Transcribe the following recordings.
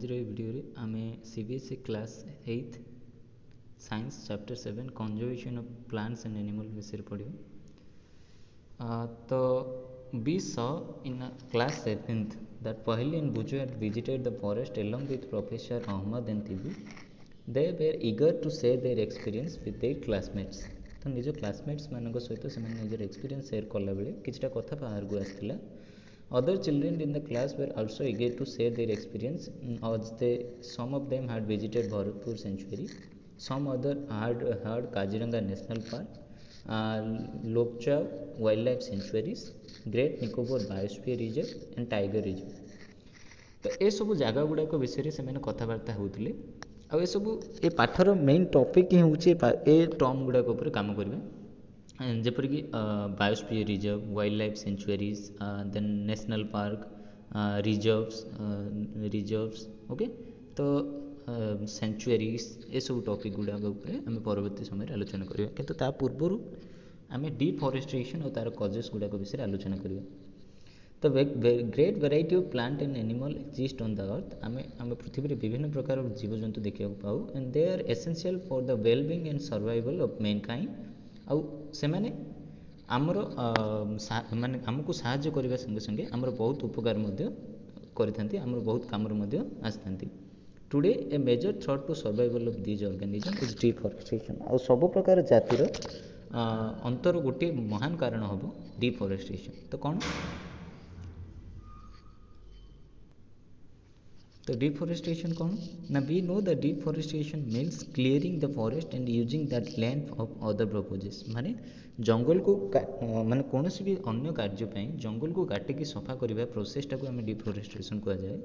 ଆଜିର ଏହି ଭିଡ଼ିଓରେ ଆମେ CBSE class 8th science chapter 7 conservation of plants and animal ବିଷୟରେ ପଢ଼ିବା। ତ we saw in class 7th that Paheli and Buju had visited the forest along with Professor Ahmad and Tibu. They were eager to share their experience with their classmates. ତ ନିଜ କ୍ଲାସମେଟ୍ସ ମାନଙ୍କ ସହିତ ସେମାନେ ନିଜର experience share କଲାବେଳେ କିଛିଟା କଥା ବାହାରକୁ ଆସିଥିଲା। Other children in the class were also eager to share their experience as some of them had visited Bharatpur Sanctuary, some other had heard Kaziranga National Park, Lokcha Wildlife Sanctuaries, Great Nicobar Biosphere Reserve and Tiger Reserve. ତ ଏସବୁ ଜାଗା ଗୁଡ଼ାକ ବିଷୟରେ ସେମାନେ କଥାବାର୍ତ୍ତା ହେଉଥିଲେ। ଆଉ ଏସବୁ ଏ ପାଠର ମେନ୍ ଟପିକ୍ ହିଁ ହେଉଛି ଏ ଟର୍ମ ଗୁଡ଼ାକ ଉପରେ କାମ କରିବେ, ଯେପରିକି ବାୟୋସ୍ଫିୟର ରିଜର୍ଭ, ୱାଇଲ୍ଡ ଲାଇଫ୍ ସେଞ୍ଚୁଆରିଜ୍, ଦେନ୍ ନ୍ୟାସନାଲ୍ ପାର୍କ, ରିଜର୍ଭସ୍ ଓକେ। ତ ସେଞ୍ଚୁଆରିଜ୍ ଏସବୁ ଟପିକ୍ ଗୁଡ଼ାକ ଉପରେ ଆମେ ପରବର୍ତ୍ତୀ ସମୟରେ ଆଲୋଚନା କରିବା, କିନ୍ତୁ ତା ପୂର୍ବରୁ ଆମେ ଡିଫରେଷ୍ଟ୍ରେସନ୍ ଆଉ ତା'ର କଜେସ୍ ଗୁଡ଼ାକ ବିଷୟରେ ଆଲୋଚନା କରିବା। ତ great variety of plant and animal exist on the earth. ଆମେ ପୃଥିବୀରେ ବିଭିନ୍ନ ପ୍ରକାର ଜୀବଜନ୍ତୁ ଦେଖିବାକୁ ପାଉ, and they are essential for the wellbeing and survival of mankind. ଆଉ ସେମାନେ ଆମର ମାନେ ଆମକୁ ସାହାଯ୍ୟ କରିବା ସଙ୍ଗେ ସଙ୍ଗେ ଆମର ବହୁତ ଉପକାର ମଧ୍ୟ କରିଥାନ୍ତି, ଆମର ବହୁତ କାମରେ ମଧ୍ୟ ଆସିଥାନ୍ତି। Today a major threat to survival of these organism is deforestation. ଆଉ ସବୁ ପ୍ରକାର ଜାତିର ଅନ୍ତର ଗୋଟିଏ ମହାନ କାରଣ ହେବ ଡିଫରେଷ୍ଟ୍ରେସନ୍। ତ କ'ଣ? ତ ଡିଫରେଷ୍ଟ୍ରେସନ୍ କ'ଣ ନା, we know that deforestation means clearing the forest and using that land of other purposes। ମାନେ ଜଙ୍ଗଲକୁ ମାନେ କୌଣସି ବି ଅନ୍ୟ କାର୍ଯ୍ୟ ପାଇଁ ଜଙ୍ଗଲକୁ କାଟିକି ସଫା କରିବା ପ୍ରୋସେସଟାକୁ ଆମେ ଡିଫରେଷ୍ଟ୍ରେସନ୍ କୁହାଯାଏ।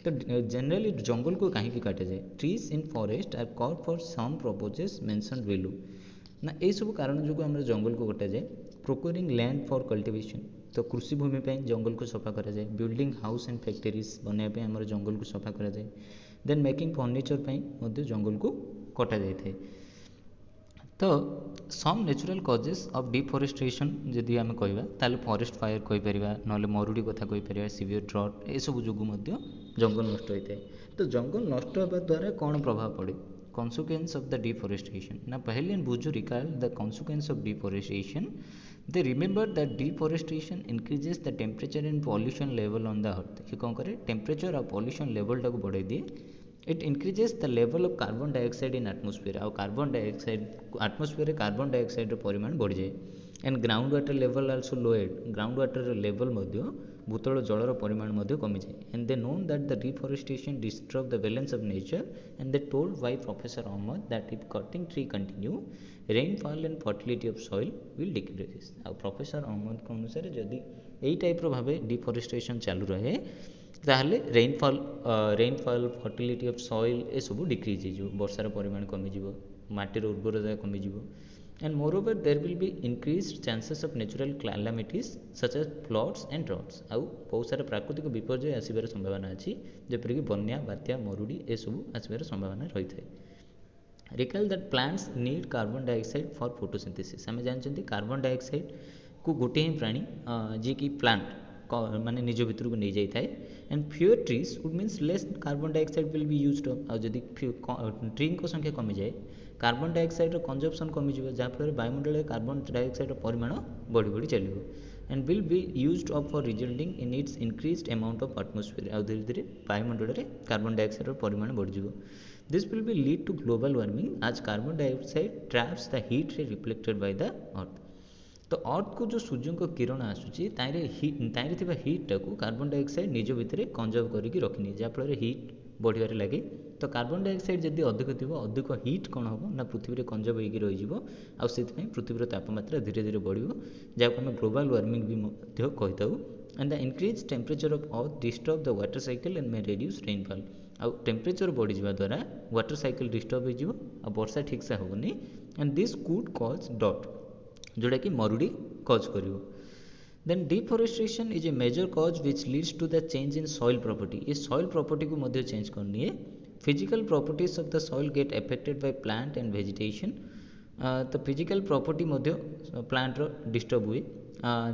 ତ ଜେନେରାଲି ଜଙ୍ଗଲକୁ କାହିଁକି କାଟାଯାଏ? Trees in forest are cut for some purposes mentioned below. ନା ଏହିସବୁ କାରଣ ଯୋଗୁଁ ଆମର ଜଙ୍ଗଲକୁ କଟାଯାଏ। ପ୍ରୋକ୍ୟୁରିଂ ଲ୍ୟାଣ୍ଡ ଫର୍ କଲ୍ଟିଭେସନ୍, ତ କୃଷି ଭୂମି ପାଇଁ ଜଙ୍ଗଲକୁ ସଫା କରାଯାଏ। ବିଲ୍ଡିଂ ହାଉସ୍ ଆଣ୍ଡ ଫ୍ୟାକ୍ଟରିଜ୍ ବନାଇବା ପାଇଁ ଆମର ଜଙ୍ଗଲକୁ ସଫା କରାଯାଏ। ଦେନ୍ ମେକିଂ ଫର୍ଣ୍ଣିଚର୍ ପାଇଁ ମଧ୍ୟ ଜଙ୍ଗଲକୁ କଟାଯାଇଥାଏ। ତ ସମ୍ ନ୍ୟାଚୁରାଲ୍ କଜେସ୍ ଅଫ୍ ଡିଫରେଷ୍ଟ୍ରେସନ୍ ଯଦି ଆମେ କହିବା ତାହେଲେ ଫରେଷ୍ଟ ଫାୟାର କହିପାରିବା, ନହେଲେ ମରୁଡ଼ି କଥା କହିପାରିବା, ସିଭିୟର୍ ଡ୍ରଟ୍, ଏସବୁ ଯୋଗୁଁ ମଧ୍ୟ ଜଙ୍ଗଲ ନଷ୍ଟ ହୋଇଥାଏ। ତ ଜଙ୍ଗଲ ନଷ୍ଟ ହେବା ଦ୍ୱାରା କ'ଣ ପ୍ରଭାବ ପଡ଼େ? Consequence of the deforestation. Now Paheli and Buju recall the consequence of deforestation. They remember that deforestation increases the temperature and pollution level on the earth. ये कौन करे? टेम्परेचर और पॉल्यूशन लेवल टाको बढ़ाई दिए। It increases the level of carbon dioxide in atmosphere। और carbon dioxide atmosphere रे carbon dioxide परिमाण बढ़ जाए। And ground water level also lowered. Ground water level मध्य भूतल जलर परिमाण मध्य कमी जाए। And they known that the deforestation disturb the balance of nature, and they told by professor Ahmad that if cutting tree continue rainfall and fertility of soil will decrease. आ professor Ahmad के अनुसार जदि यही टाइप्र भाव डिफरेस्टेशन चालू रहे ताहले रेनफॉल फर्टिलिटी ऑफ सॉइल ए सब डिक्रीज हो, वर्षार परिमाण कमिजिवो, माटीर उर्वरता कमिजिवो। And moreover there will be increased chances of natural calamities such as floods and droughts। ଆଉ ବହୁତ ସାରା ପ୍ରାକୃତିକ ବିପର୍ଯ୍ୟୟ ଆସିବାର ସମ୍ଭାବନା ଅଛି, ଯେପରିକି ବନ୍ୟା, ବାତ୍ୟା, ମରୁଡ଼ି ଏସବୁ ଆସିବାର ସମ୍ଭାବନା ରହିଥାଏ। Recall that plants need carbon dioxide for photosynthesis। ଆମେ ଜାଣିଛନ୍ତି କାର୍ବନ ଡାଇଅକ୍ସାଇଡ଼କୁ ଗୋଟିଏ ହିଁ ପ୍ରାଣୀ ଯିଏକି ପ୍ଲାଣ୍ଟ ମାନେ ନିଜ ଭିତରକୁ ନେଇଯାଇଥାଏ। and fewer trees would means less carbon dioxide will be used up। ଆଉ ଯଦି ଟ୍ରୀଙ୍କ ସଂଖ୍ୟା କମିଯାଏ कार्बन डाइऑक्साइड कंजप्शन कमिଯିବ, ଯାହାଫଳରେ ବାୟୁମଣ୍ଡଳରେ कार्बन डाइऑक्साइड परिमाण बढ़ी बढ़ी चलिବ। And will be used up for resulting in its increased amount of atmosphere. आ धीरे धीरे वायुमंडल में कार्बन डाइऑक्साइड परिमाण बढ़िଯିବ। This will be lead to global warming as carbon dioxide traps the heat ray reflected by the earth. तो earth को जो सूर्य को किरण आसूची ताइरे हीट टाको कार्बन डाइऑक्साइड निज भितर कंजर्व करके रखिनि, जहाँफल हीट बढ़िबारे लगे। तो कार्बन डाइऑक्साइड जदि अधिक थी अधिक हीट कौन हम ना पृथ्वी में कंजर्व होकर रही पृथ्वीर तापमात्रा धीरे धीरे बढ़ो, जहाँ आम ग्लोबल वार्मिंग भी कही था। And the increase temperature of earth disturb the water cycle and may reduce rainfall. आउ टेम्परेचर बढ़ी जावा द्वारा वाटर साइकिल डिस्टर्ब हो वर्षा ठीक से हेनी। एंड दिस कुड कज डॉट जोटा कि मरुड़ी कज कर। Then deforestation is a major cause which leads to the change in soil property. ये सॉइल प्रॉपर्टी को मध्य चेंज करनी। Physical properties of the soil get affected by plant and vegetation. तो फिजिकल प्रॉपर्टी मध्य plant रो disturb हुए,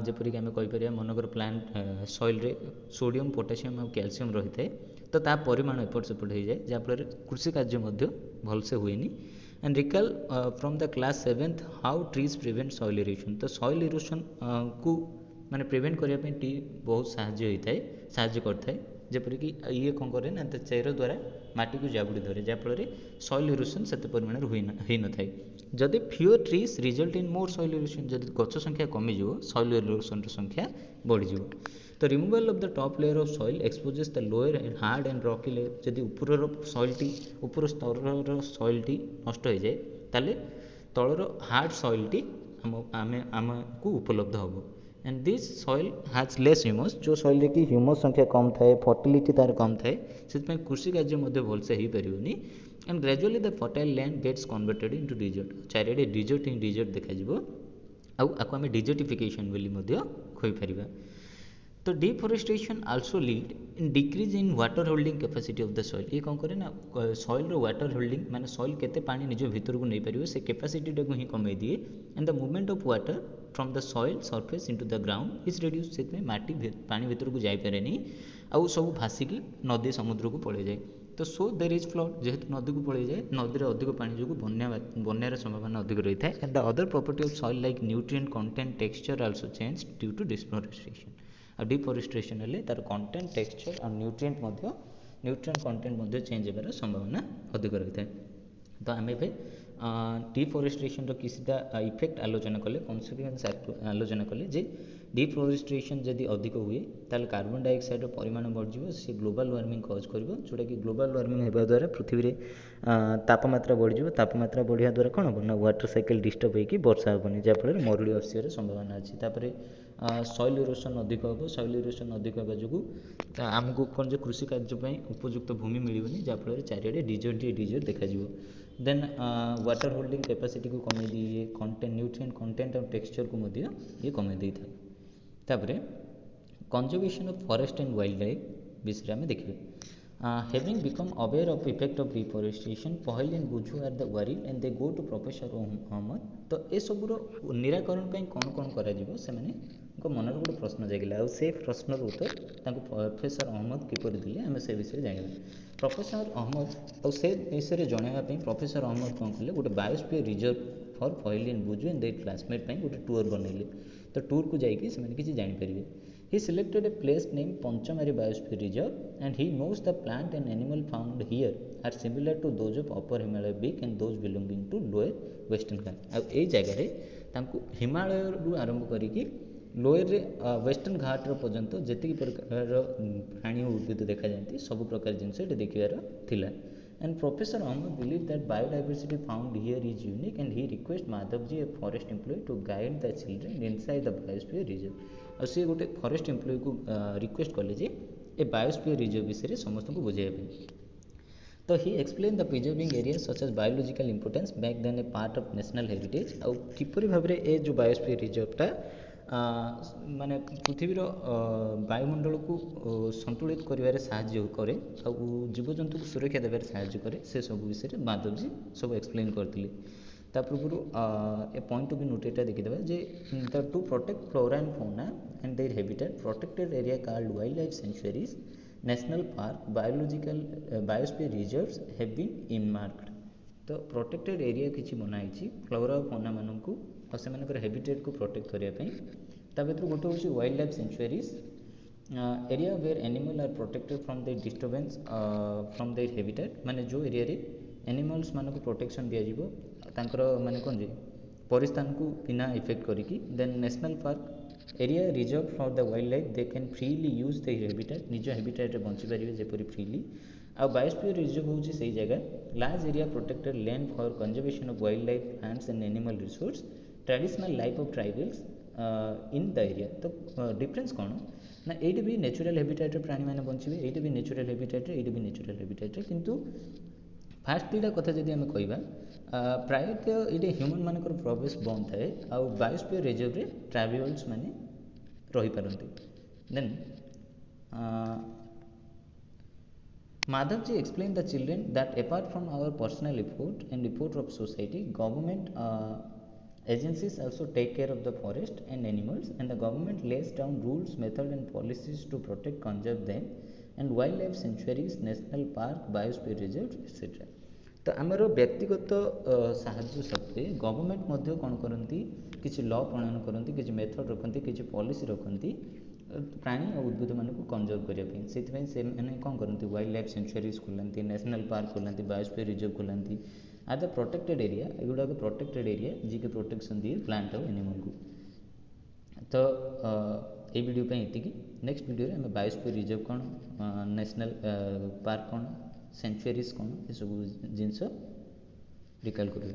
जपरिक आम कहीपर मनकर प्लांट सॉइल रे सोडियम पोटासियम और कैल्शियम रही है। तो ତା ପରିମାଣ ଏପଟ ସେପଟ ହେଇଯାଏ, ଯାହାଫଳରେ କୃଷି କାର୍ଯ୍ୟ ମଧ୍ୟ ଭଲସେ ହୁଏନି। And recall from the class 7th how trees prevent soil erosion. ତ ସଏଲ୍ ଇରୋସନ୍ କୁ ମାନେ ପ୍ରିଭେଣ୍ଟ କରିବା ପାଇଁ ଟି ବହୁତ ସାହାଯ୍ୟ କରିଥାଏ। ଯେପରିକି ଇଏ କ'ଣ କରେ ନା ତା ଚେର ଦ୍ୱାରା ମାଟିକୁ ଜାବୁଡ଼ି ଧରେ, ଯାହାଫଳରେ ସଏଲ୍ ଇରୋସନ୍ ସେତେ ପରିମାଣରେ ହୋଇନଥାଏ। ଯଦି fewer trees result in more soil erosion, ଯଦି ଗଛ ସଂଖ୍ୟା କମିଯିବ ସଏଲ୍ ଇରୋସନ୍ର ସଂଖ୍ୟା ବଢ଼ିଯିବ। ତ removal of the top layer of soil exposes the lower hard and rocky layer. ଯଦି ଉପର ସ୍ତରର ସଏଲ୍ଟି ନଷ୍ଟ ହୋଇଯାଏ ତାହେଲେ ତଳର ହାର୍ଡ଼ ସଏଲ୍ଟି ଆମକୁ ଉପଲବ୍ଧ ହେବ। And this soil has less humus, ଯେଉଁ ସଏଲ୍ରେ କି ହ୍ୟୁମସ୍ ସଂଖ୍ୟା କମ୍ ଥାଏ, ଫର୍ଟିଲିଟି ତା'ର କମ୍ ଥାଏ, ସେଥିପାଇଁ କୃଷି କାର୍ଯ୍ୟ ମଧ୍ୟ ଭଲସେ ହୋଇପାରିବନି। And gradually the fertile land gets converted into desert. ଚାରିଆଡ଼େ ଡିଜର୍ଟ ଦେଖାଯିବ, ଆଉ ଆକୁ ଆମେ ଡିଜର୍ଟିଫିକେସନ୍ ବୋଲି ମଧ୍ୟ କହିପାରିବା। ତ deforestation also lead in decrease in water holding capacity of the soil. ଇଏ କ'ଣ କରେ ନା ସଏଲ୍ର ୱାଟର ହୋଲ୍ଡିଂ ମାନେ ସଏଲ୍ କେତେ ପାଣି ନିଜ ଭିତରକୁ ନେଇପାରିବ ସେ କାପାସିଟିଟାକୁ ହିଁ କମେଇ ଦିଏ। And the movement of water from the soil surface into the ground is reduce. ସେଥିପାଇଁ ପାଣି ଭିତରକୁ ଯାଇପାରେନି, ଆଉ ସବୁ ଭାସିକି ନଦୀ ସମୁଦ୍ରକୁ ପଳେଇଯାଏ। ତ ସୋ ଦେର୍ ଇଜ୍ ଫ୍ଲଡ୍, ଯେହେତୁ ନଦୀକୁ ପଳେଇଯାଏ, ନଦୀରେ ଅଧିକ ପାଣି ଯୋଗୁଁ ବନ୍ୟାର ସମ୍ଭାବନା ଅଧିକ ରହିଥାଏ। And the other property of soil like nutrient content texture also change due to deforestation. ଆଉ ଡିଫରେଷ୍ଟେସନ୍ ହେଲେ ତା'ର କଣ୍ଟେଣ୍ଟ ଟେକ୍ସଚର ଆଉ ନ୍ୟୁଟ୍ରିଏଣ୍ଟ କଣ୍ଟେଣ୍ଟ ମଧ୍ୟ ଚେଞ୍ଜ ହେବାର ସମ୍ଭାବନା ଅଧିକ ରହିଥାଏ। ତ ଆମେ ଏବେ ଡିଫରେଷ୍ଟେସନ୍ର କିଛିଟା ଇଫେକ୍ଟ ଆଲୋଚନା କଲେ, କନସିକ୍ୱେନ୍ସ ଆଲୋଚନା କଲେ ଯେ ଡିଫରେଷ୍ଟେସନ୍ ଯଦି ଅଧିକ ହୁଏ ତାହେଲେ କାର୍ବନ ଡାଇଅକ୍ସାଇଡ଼ର ପରିମାଣ ବଢ଼ିଯିବ, ସେ ଗ୍ଲୋବାଲ୍ ୱାର୍ମିଂ କଜ୍ କରିବ, ଯେଉଁଟାକି ଗ୍ଲୋବାଲ୍ ୱାର୍ମିଂ ହେବା ଦ୍ୱାରା ପୃଥିବୀରେ ତାପମାତ୍ରା ବଢ଼ିଯିବ। ତାପମାତ୍ରା ବଢ଼ିବା ଦ୍ୱାରା କ'ଣ ହେବ ନା ୱାଟର ସାଇକେଲ୍ ଡିଷ୍ଟର୍ବ ହୋଇକି ବର୍ଷା ହେବନି, ଯାହାଫଳରେ ମରୁଡ଼ି ଆସିବାର ସମ୍ଭାବନା ଅଛି। ତାପରେ ସଏଲ୍ ଇରୋସନ୍ ଅଧିକ ହେବ, ସଏଲ୍ ଇରୋସନ୍ ଅଧିକ ହେବା ଯୋଗୁଁ ଆମକୁ କ'ଣ ଯେ କୃଷି କାର୍ଯ୍ୟ ପାଇଁ ଉପଯୁକ୍ତ ଭୂମି ମିଳିବନି, ଯାହାଫଳରେ ଚାରିଆଡ଼େ ଡିଜର୍ଟ ଦେଖାଯିବ। ଦେନ୍ ୱାଟର ହୋଲ୍ଡିଂ କାପାସିଟିକୁ କମେଇ ଦିଏ, ନ୍ୟୁଟ୍ରିଏଣ୍ଟ କଣ୍ଟେଣ୍ଟ ଆଉ ଟେକ୍ସଚରକୁ ମଧ୍ୟ ଇଏ କମେଇ ଦେଇଥାଏ। ତାପରେ conservation of forest and wildlife ବିଷୟରେ ଆମେ ଦେଖିବା। Having become aware of effect of deforestation, Pahel and Buju are the worried and they go to Professor Ahmed। ତ ଏସବୁର ନିରାକରଣ ପାଇଁ କ'ଣ କରାଯିବ ସେମାନଙ୍କ ମନରେ ଗୋଟେ ପ୍ରଶ୍ନ ଜାଗିଲା, ଆଉ ସେ ପ୍ରଶ୍ନର ଉତ୍ତର ତାଙ୍କୁ ପ୍ରଫେସର ଅହମ୍ମଦ କିପରି ଦେଲେ ଆମେ ସେ ବିଷୟରେ ଜାଣିବା। ପ୍ରଫେସର ଅହମ୍ମଦ ଆଉ ସେ ବିଷୟରେ ଜଣାଇବା ପାଇଁ ପ୍ରଫେସର ଅହମ୍ମଦ କ'ଣ କଲେ, ଗୋଟେ biosphere reserve for Paheli and Boojho and their classmate ପାଇଁ ଗୋଟେ ଟୁର୍ ବନେଇଲେ। ତ ଟୁର୍କୁ ଯାଇକି ସେମାନେ କିଛି ଜାଣିପାରିବେ। He selected a place named Panchamari Biosphere Reserve and he knows the plant and animal found here are similar to those of Upper Himalaya Peak and those belonging to Lower Western Ghat। ଆଉ ଏଇ ଜାଗାରେ ତାଙ୍କୁ ହିମାଳୟରୁ ଆରମ୍ଭ କରିକି ଲୋୟରରେ western ଘାଟର ପର୍ଯ୍ୟନ୍ତ ଯେତିକି ପ୍ରକାରର ପ୍ରାଣୀ ଓ ଉଦ୍ଭିଦ ଦେଖାଯାଆନ୍ତି ସବୁ ପ୍ରକାର ଜିନିଷ ଏଠି ଦେଖିବାର ଥିଲା। And Professor Ahmed believed that biodiversity found here is unique and he requested Madhavji, a forest employee, to guide the children inside the biosphere reserve। ଆଉ ସେ ଗୋଟେ ଫରେଷ୍ଟ ଏମ୍ପ୍ଲୟିକୁ ରିକ୍ୱେଷ୍ଟ କଲେ ଯେ ଏ ବାୟୋସ୍ଫିୟର ରିଜର୍ଭ ବିଷୟରେ ସମସ୍ତଙ୍କୁ ବୁଝାଇବା ପାଇଁ। ତ he explain the preserving area such as biological importance back then a part of national heritage. ଆଉ କିପରି ଭାବରେ ଏ ଯେଉଁ ବାୟୋସ୍ଫିୟର ରିଜର୍ଭଟା ମାନେ ପୃଥିବୀର ବାୟୁମଣ୍ଡଳକୁ ସନ୍ତୁଳିତ କରିବାରେ ସାହାଯ୍ୟ କରେ ଆଉ ଜୀବଜନ୍ତୁକୁ ସୁରକ୍ଷା ଦେବାରେ ସାହାଯ୍ୟ କରେ, ସେସବୁ ବିଷୟରେ ମାଧବଜୀ ସବୁ ଏକ୍ସପ୍ଲେନ୍ କରିଥିଲେ। ତା ପୂର୍ବରୁ ଏ ପଏଣ୍ଟ ଟୁ ବି ନୋଟେଡ଼ଟା ଦେଖିଦେବା ଯେ to protect flora and fauna and their habitat, protected area called wildlife sanctuaries, national park, biosphere reserves have been earmarked। तो protected area କିଛି ବନା ହେଇଛି ଫ୍ଲୋରା ଓ ଫୌନା ମାନଙ୍କୁ ଆଉ ସେମାନଙ୍କର habitatକୁ protect କରିବା ପାଇଁ। ତା ଭିତରୁ ଗୋଟେ ହେଉଛି wildlife sanctuaries, area where animal are protected from their disturbance from their habitat, ମାନେ ଯେଉଁ ଏରିଆରେ animals ମାନଙ୍କୁ protection ଦିଆଯିବ ତାଙ୍କର ମାନେ କ'ଣ ଯେ ପରିସ୍ଥାନକୁ ବିନା ଇଫେକ୍ଟ କରିକି। Then national park area reserve for the wild life, they can freely use the habitat, निज हैबिटेट बंचिपारे जेपरी फ्रीली। आ बायोस्फीयर रिजर्व हूँ से जगह large area protected land for conservation of wild life, plants and animal resource, traditional life of tribals in the area. तो difference कौन ना ये भी नेचुरल हैबिटेट प्राणी मैंने बचे, ये भी नेचुरल हैबिटेट, ये भी नेचुरल हैबिटेट, किंतु फास्ट दुईटा कथा जब आम कह प्रायतः ये ह्यूमन मानकर प्रवेश बंद थाए आउ बायोस्फीयर रिजर्व रे ट्राइबल्स माने रही पारती। Then Madhavji explained the children that apart from our personal effort and effort of society, government agencies also take care of the forest and animals, and the government lays down rules, methods and policies to protect, conserve them and wild life centuries national park biosphere reserve etcetera. तो आमर व्यक्तिगत साहाय्य सत्वे government मध्य कौन करती किसी law प्रणयन करती किसी method रखती किसी पॉलिसी रखती प्राणी और उद्भिद मान को कंजर्व करने से कौन करती वाइल्ड लाइफ सेंचुरीज खोलती नेशनल पार्क खोलती बायोस्फीयर रिजर्व खोलती आर द प्रोटेक्टेड एरिया एगुड़ा प्रोटेक्टेड एरिया जी के प्रोटेक्शन दिए प्लांट और एनिमल को। तो ये वीडियो पे इतनी नेक्स्ट वीडियो में आम बायोस्फीयर रिजर्व कौन नेशनल पार्क कौन सेंचुरीज कौन ये सब जिनस रिकॉल करिए।